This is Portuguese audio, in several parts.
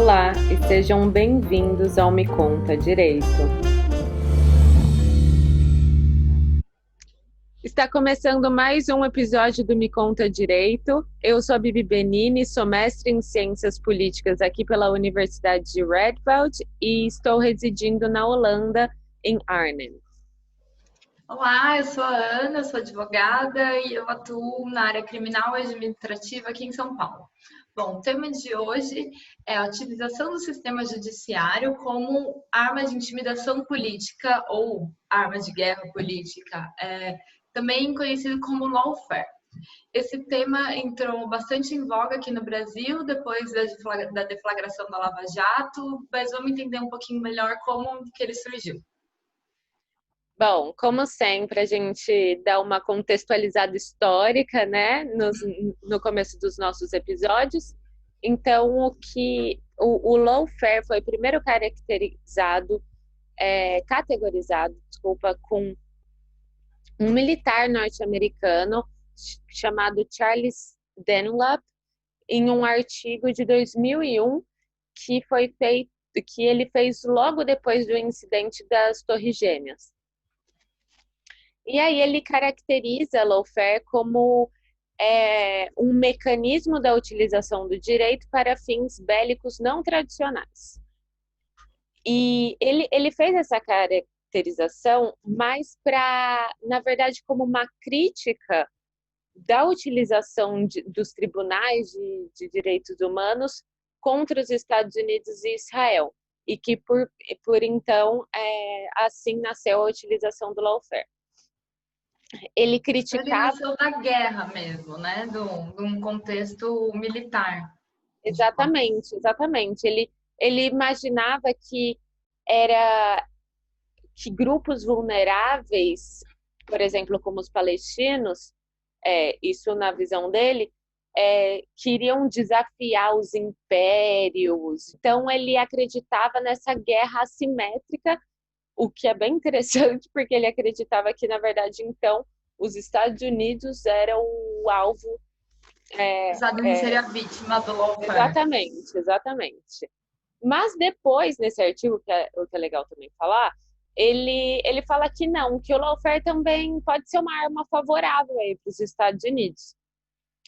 Olá e sejam bem-vindos ao Me Conta Direito. Está começando mais um episódio do Me Conta Direito. Eu sou a Bibi Benini, sou mestre em Ciências Políticas aqui pela Universidade de Radboud e estou residindo na Holanda, em Arnhem. Olá, eu sou a Ana, sou advogada e eu atuo na área criminal e administrativa aqui em São Paulo. Bom, o tema de hoje é a utilização do sistema judiciário como arma de intimidação política ou arma de guerra política, também conhecido como lawfare. Esse tema entrou bastante em voga aqui no Brasil depois da deflagração da Lava Jato, mas vamos entender um pouquinho melhor como que ele surgiu. Bom, como sempre, a gente dá uma contextualizada histórica, né, no começo dos nossos episódios. Então, o lawfare foi primeiro categorizado, com um militar norte-americano chamado Charles Dunlap, em um artigo de 2001 que ele fez logo depois do incidente das Torres Gêmeas. E aí ele caracteriza lawfare como um mecanismo da utilização do direito para fins bélicos não tradicionais. E ele fez essa caracterização mais na verdade, como uma crítica da utilização dos tribunais de direitos humanos contra os Estados Unidos e Israel. E que, por então, assim nasceu a utilização do lawfare. Ele criticava... Ele nasceu da guerra mesmo, né? De um contexto militar. Exatamente. Ele imaginava que grupos vulneráveis, por exemplo, como os palestinos, isso na visão dele, queriam desafiar os impérios. Então, ele acreditava nessa guerra assimétrica, o que é bem interessante, porque ele acreditava que, na verdade, então, os Estados Unidos eram o alvo... Os Estados Unidos seria a vítima do lawfare. Exatamente. Mas depois, nesse artigo, o que é legal também falar, ele fala que não, que o lawfare também pode ser uma arma favorável para os Estados Unidos.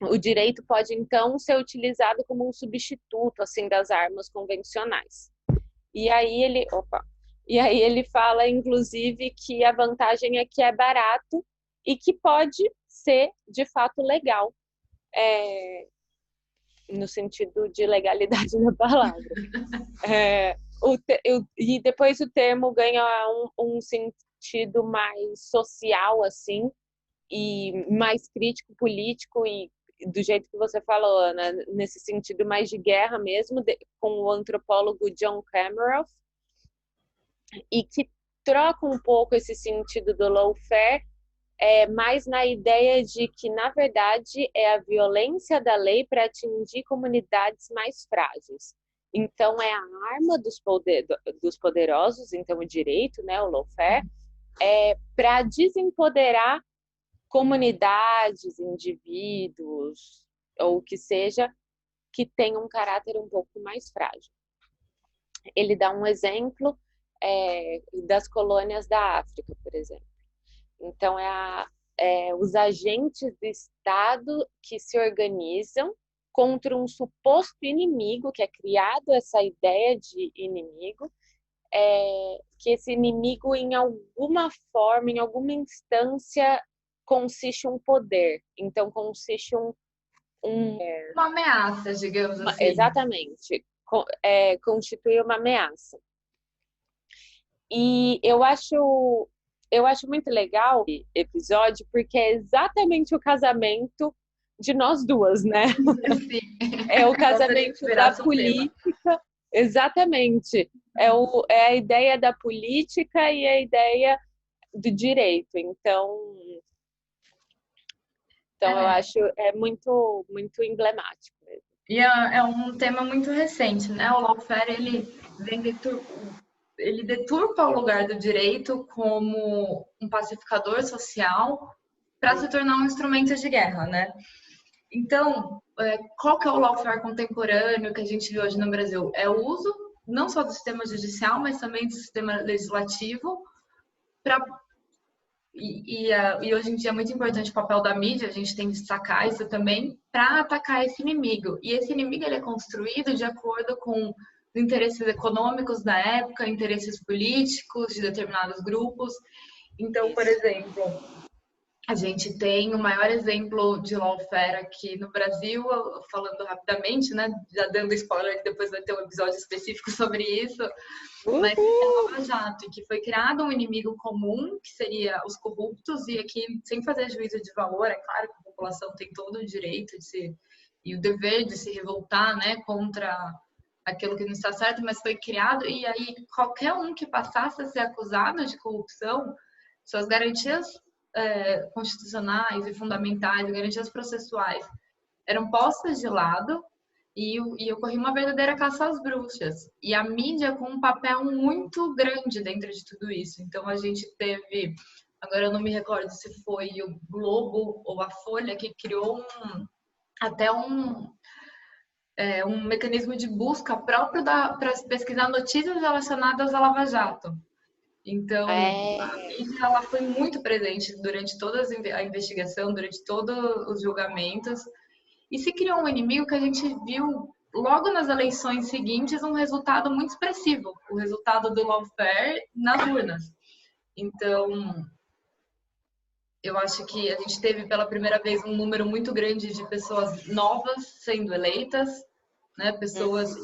O direito pode, então, ser utilizado como um substituto, assim, das armas convencionais. E aí ele fala, inclusive, que a vantagem é que é barato e que pode ser, de fato, legal, no sentido de legalidade da palavra. E depois o termo ganha um sentido mais social, assim, e mais crítico, político, e do jeito que você falou, Ana, nesse sentido mais de guerra mesmo, com o antropólogo John Kammeroff, e que troca um pouco esse sentido do lawfare, mais na ideia de que, na verdade, é a violência da lei para atingir comunidades mais frágeis. Então, é a arma dos poderosos, então o direito, né, o lawfare, para desempoderar comunidades, indivíduos, ou o que seja, que tenham um caráter um pouco mais frágil. Ele dá um exemplo das colônias da África, por exemplo. Então, os agentes do Estado que se organizam contra um suposto inimigo, que é criado essa ideia de inimigo, que esse inimigo, em alguma forma, em alguma instância, consiste um poder. Então, consiste uma ameaça, digamos assim. Exatamente. Constitui uma ameaça. E eu acho muito legal esse episódio, porque é exatamente o casamento de nós duas, né? Sim. É o casamento da política. Exatamente. É a ideia da política e a ideia do direito. Então eu acho muito, muito emblemático mesmo. E é um tema muito recente, né? O lawfare, ele deturpa o lugar do direito como um pacificador social para se tornar um instrumento de guerra, né? Então, qual que é o lawfare contemporâneo que a gente vê hoje no Brasil? É o uso não só do sistema judicial, mas também do sistema legislativo para e hoje em dia é muito importante o papel da mídia, a gente tem que destacar isso também, para atacar esse inimigo. E esse inimigo ele é construído de acordo com os interesses econômicos da época, interesses políticos de determinados grupos. Então, por Isso. exemplo, a gente tem o maior exemplo de lawfare aqui no Brasil, falando rapidamente, né? Já dando spoiler que depois vai ter um episódio específico sobre isso, mas é a Uhul! Lava Jato, que foi criado um inimigo comum, que seria os corruptos, e aqui, sem fazer juízo de valor, é claro que a população tem todo o direito de se, e o dever de se revoltar, né, contra aquilo que não está certo, mas foi criado, e aí qualquer um que passasse a ser acusado de corrupção, suas garantias constitucionais e fundamentais, garantias processuais, eram postas de lado e ocorria uma verdadeira caça às bruxas. E a mídia com um papel muito grande dentro de tudo isso. Então a gente teve, agora eu não me recordo se foi o Globo ou a Folha que criou até um mecanismo de busca próprio para pesquisar notícias relacionadas à Lava Jato. Então, a É, mídia ela foi muito presente durante toda a investigação, durante todos os julgamentos, e se criou um inimigo que a gente viu logo nas eleições seguintes um resultado muito expressivo, o resultado do lawfare nas urnas. Então, eu acho que a gente teve pela primeira vez um número muito grande de pessoas novas sendo eleitas, né? Pessoas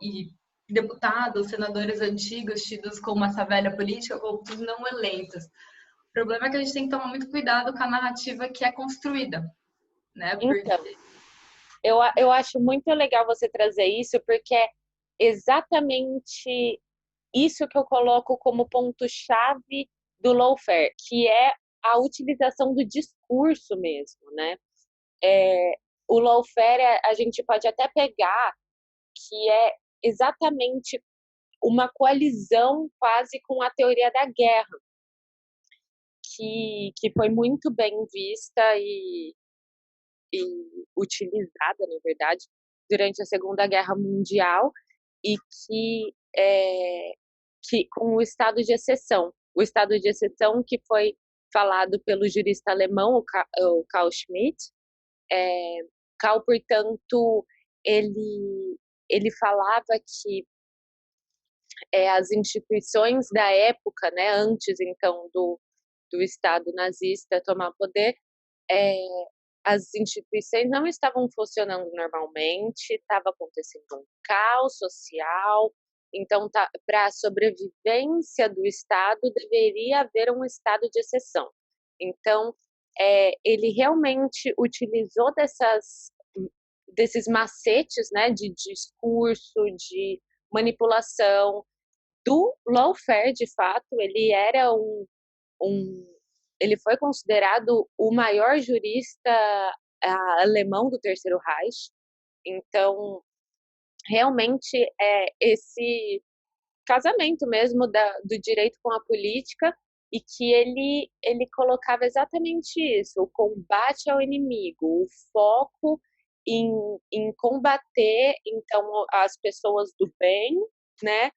e deputados, senadores antigos tidos como essa velha política, corruptos não eleitos. O problema é que a gente tem que tomar muito cuidado com a narrativa que é construída, né? Porque então, eu acho muito legal você trazer isso, porque é exatamente isso que eu coloco como ponto-chave do lawfare, que é a utilização do discurso mesmo, né? O lawfare a gente pode até pegar que é exatamente uma coalizão quase com a teoria da guerra, que foi muito bem vista e utilizada, na verdade, durante a Segunda Guerra Mundial e que com o estado de exceção. O estado de exceção que foi falado pelo jurista alemão, o Carl Schmitt. Carl, portanto, ele falava que as instituições da época, né, antes então do Estado nazista tomar poder, é, as instituições não estavam funcionando normalmente, estava acontecendo um caos social, então para a sobrevivência do Estado deveria haver um estado de exceção. Então, ele realmente utilizou desses macetes, né, de discurso, de manipulação, do lawfare, de fato, ele era um ele foi considerado o maior jurista alemão do Terceiro Reich. Então, realmente é esse casamento mesmo do direito com a política e que ele colocava exatamente isso, o combate ao inimigo, o foco em combater então as pessoas do bem, né,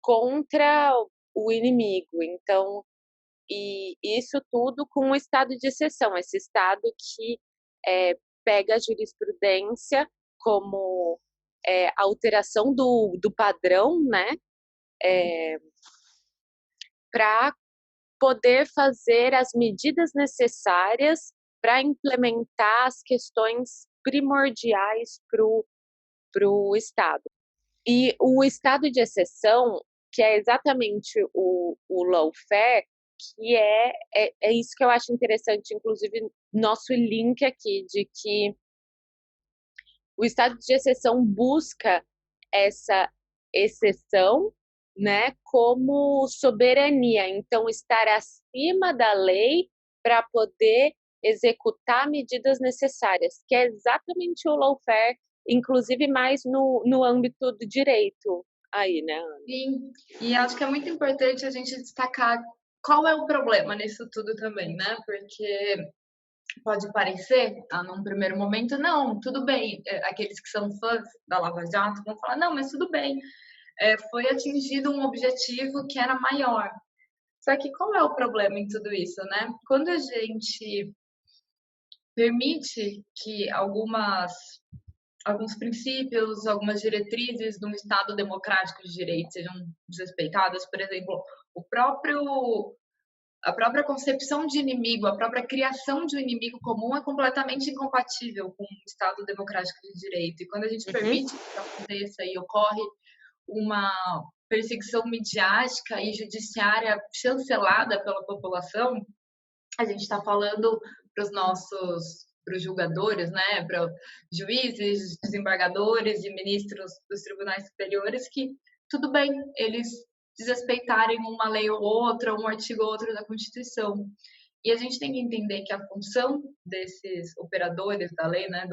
contra o inimigo. Então, e isso tudo com um estado de exceção, esse estado que pega a jurisprudência como alteração do padrão, né, para poder fazer as medidas necessárias para implementar as questões primordiais para o Estado. E o estado de exceção, que é exatamente o lawfare, que é isso que eu acho interessante, inclusive nosso link aqui, de que o estado de exceção busca essa exceção, né, como soberania, então estar acima da lei para poder executar medidas necessárias, que é exatamente o lawfare, inclusive mais no âmbito do direito aí, né, Ana? sim, e acho que é muito importante a gente destacar qual é o problema nisso tudo também, né? Porque Pode parecer, num primeiro momento, não, tudo bem. Aqueles que são fãs da Lava Jato vão falar, não, mas tudo bem. Foi atingido um objetivo que era maior. Só que qual é o problema em tudo isso, né? Quando a gente permite que alguns princípios, algumas diretrizes de um Estado democrático de direito sejam desrespeitadas, por exemplo, a própria concepção de inimigo, a própria criação de um inimigo comum é completamente incompatível com um Estado democrático de direito. E quando a gente Uhum. permite que isso aconteça e ocorre uma perseguição midiática e judiciária chancelada pela população, a gente está falando para os julgadores, né, para juízes, desembargadores e ministros dos tribunais superiores, que tudo bem eles desrespeitarem uma lei ou outra, um artigo ou outro da Constituição. E a gente tem que entender que a função desses operadores da lei, né,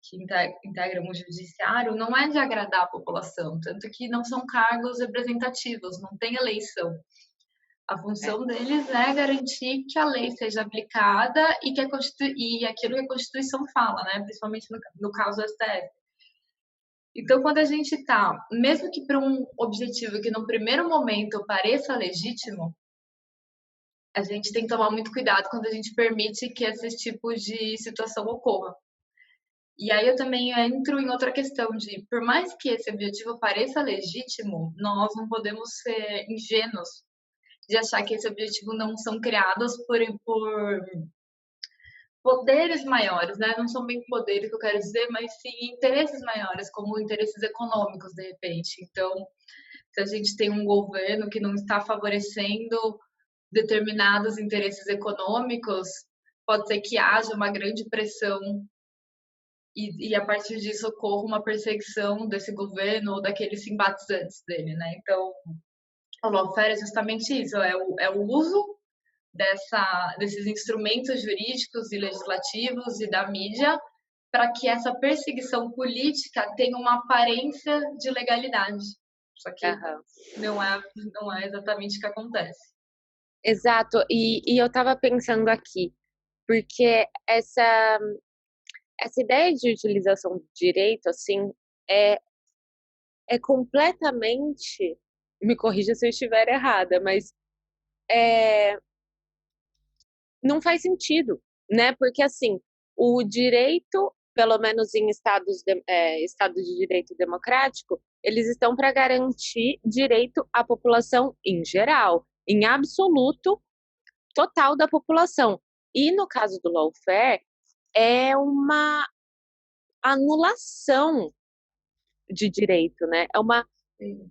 que integram o judiciário, não é de agradar a população, tanto que não são cargos representativos, não tem eleição. A É. função deles é garantir que a lei seja aplicada e e aquilo que a Constituição fala, né? Principalmente no caso do STF. Então, quando a gente está, mesmo que para um objetivo que no primeiro momento pareça legítimo, a gente tem que tomar muito cuidado quando a gente permite que esse tipo de situação ocorra. E aí eu também entro em outra questão de, por mais que esse objetivo pareça legítimo, nós não podemos ser ingênuos de achar que esse objetivo não são criados por poderes maiores, né? Não são bem poderes que eu quero dizer, mas sim interesses maiores, como interesses econômicos, de repente. Então, se a gente tem um governo que não está favorecendo determinados interesses econômicos, pode ser que haja uma grande pressão e a partir disso ocorra uma perseguição desse governo ou daqueles simpatizantes dele, né? Então, o lawfare é justamente isso, é o uso desses instrumentos jurídicos e legislativos e da mídia para que essa perseguição política tenha uma aparência de legalidade. Só que Aham. não é exatamente o que acontece. Exato. E eu estava pensando aqui, porque essa ideia de utilização do direito, assim, é, é completamente, me corrija se eu estiver errada, mas é, não faz sentido, né? Porque, assim, o direito, pelo menos em estado de direito democrático, eles estão para garantir direito à população em geral, em absoluto, total da população. E no caso do lawfare, é uma anulação de direito, né? Sim.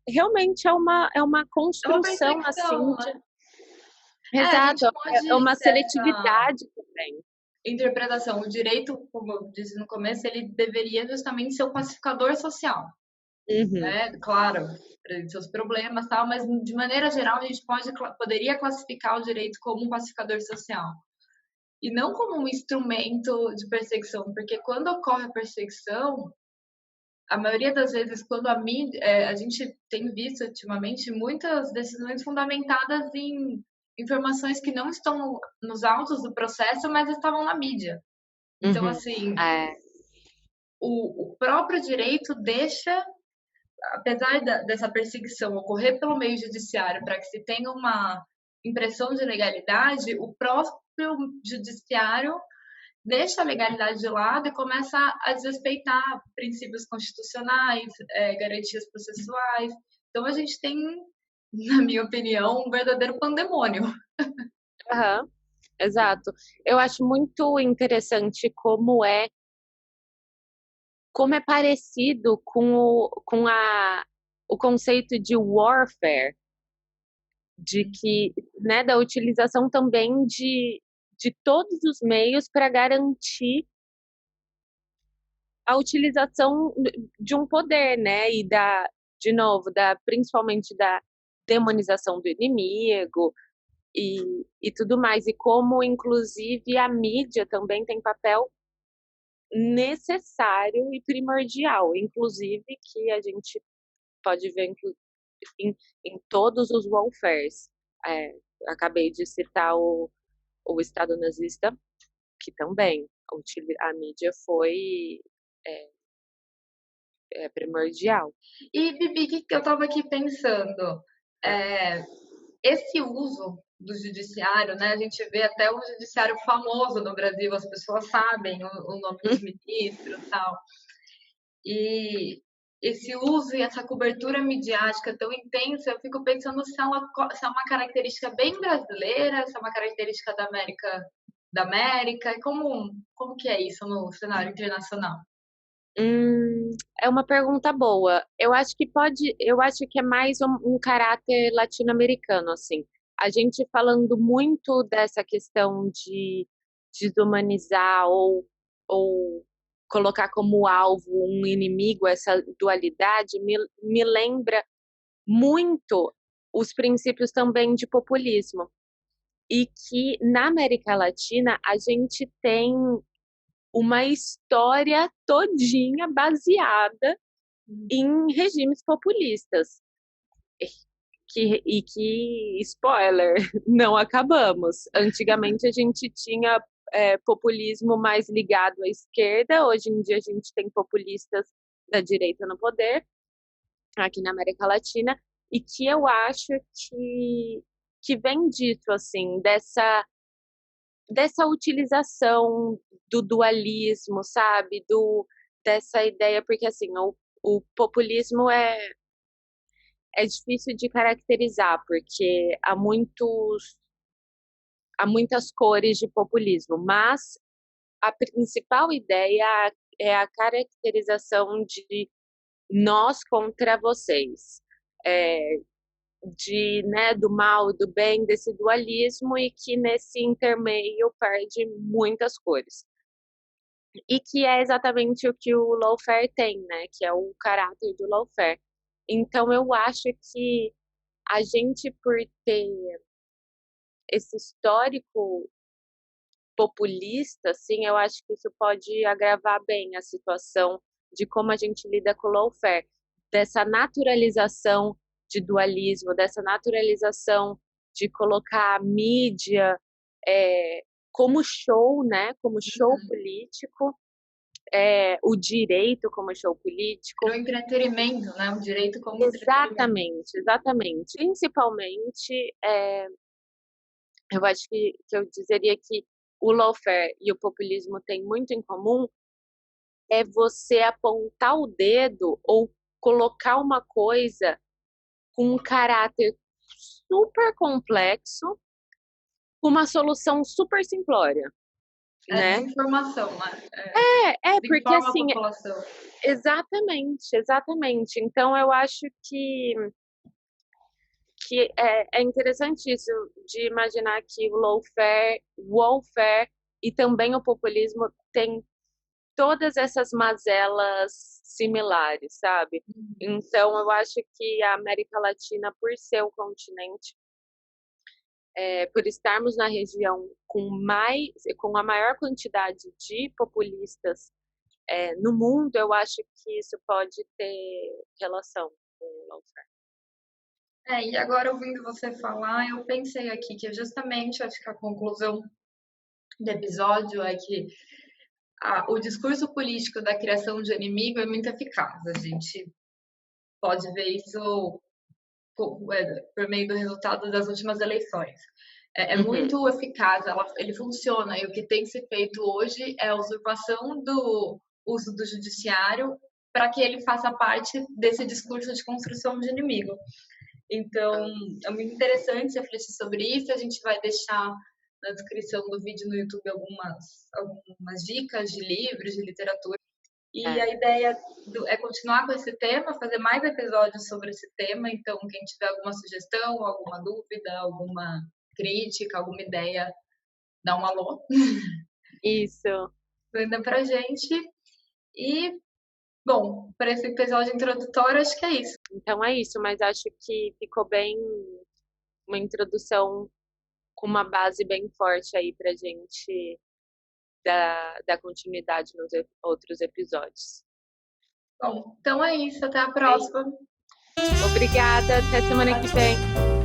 Realmente é uma É uma construção assim perseguição, de, né? A exato, gente é pode uma ter essa seletividade também. interpretação. O direito, como eu disse no começo, ele deveria justamente ser o pacificador social, Uhum, né? Claro, seus problemas, tal, mas de maneira geral a gente poderia classificar o direito como um pacificador social e não como um instrumento de perseguição, porque quando ocorre a perseguição, a maioria das vezes quando a gente tem visto ultimamente muitas decisões fundamentadas em informações que não estão nos autos do processo, mas estavam na mídia. Então, uhum. assim, É, o próprio direito deixa, apesar dessa perseguição ocorrer pelo meio judiciário para que se tenha uma impressão de legalidade, o próprio judiciário deixa a legalidade de lado e começa a desrespeitar princípios constitucionais, garantias processuais. Então, a gente tem, na minha opinião, um verdadeiro pandemônio. aham, exato. Eu acho muito interessante como é parecido o conceito de warfare, de que, né, da utilização também de todos os meios para garantir a utilização de um poder, né, de novo, principalmente da demonização do inimigo e tudo mais, e como, inclusive, a mídia também tem papel necessário e primordial, inclusive que a gente pode ver em, em todos os warfares. É, acabei de citar o Estado nazista, que também a mídia foi é, primordial. E, Bibi, que eu estava aqui pensando, é, esse uso do judiciário, né? A gente vê até o judiciário famoso no Brasil, as pessoas sabem o nome dos ministros e tal. E esse uso e essa cobertura midiática tão intensa, eu fico pensando se é uma característica bem brasileira, se é uma característica da América, e como que é isso no cenário internacional? É uma pergunta boa. Eu acho que é mais um caráter latino-americano, assim. A gente falando muito dessa questão de desumanizar ou colocar como alvo um inimigo, essa dualidade, me lembra muito os princípios também de populismo. E que na América Latina a gente tem uma história todinha baseada em regimes populistas. Spoiler, não acabamos. Antigamente a gente tinha populismo mais ligado à esquerda, hoje em dia a gente tem populistas da direita no poder, aqui na América Latina, e que eu acho que vem disso, assim, dessa utilização do dualismo, sabe? Dessa ideia, porque assim, o populismo é difícil de caracterizar, porque há muitas cores de populismo, mas a principal ideia é a caracterização de nós contra vocês. Né, do mal e do bem, desse dualismo, e que nesse intermeio perde muitas cores. E que é exatamente o que o lawfare tem, né? Que é o caráter do lawfare. Então eu acho que a gente, por ter esse histórico populista, assim, eu acho que isso pode agravar bem a situação de como a gente lida com o lawfare, dessa naturalização de dualismo, dessa naturalização de colocar a mídia como show, né? Como show político, o direito como show político. O entretenimento, né? O direito como exatamente, exatamente. Principalmente, eu acho que eu dizeria que o lawfare e o populismo têm muito em comum, é você apontar o dedo ou colocar uma coisa com um caráter super complexo, com uma solução super simplória, né? Desinformação, né? Porque assim, exatamente. Então eu acho que é interessante isso, de imaginar que o lawfare e também o populismo tem todas essas mazelas similares, sabe? Então eu acho que a América Latina, por ser o continente, por estarmos na região com a maior quantidade de populistas no mundo, eu acho que isso pode ter relação com o lawfare. E agora ouvindo você falar, eu pensei aqui que justamente acho que a conclusão do episódio é que o discurso político da criação de inimigo é muito eficaz. A gente pode ver isso por meio do resultado das últimas eleições. É muito eficaz, ele funciona. E o que tem se feito hoje é a usurpação do uso do judiciário para que ele faça parte desse discurso de construção de inimigo. Então, é muito interessante refletir sobre isso. A gente vai deixar na descrição do vídeo no YouTube algumas dicas de livros, de literatura. E a ideia é continuar com esse tema, fazer mais episódios sobre esse tema. Então, quem tiver alguma sugestão, alguma dúvida, alguma crítica, alguma ideia, dá um alô. Isso. Manda pra gente. E, bom, para esse episódio introdutório, acho que é isso. Então é isso, mas acho que ficou bem uma introdução com uma base bem forte aí pra gente dar continuidade nos outros episódios. Bom, então é isso. Até a próxima. Obrigada. Até semana que vem.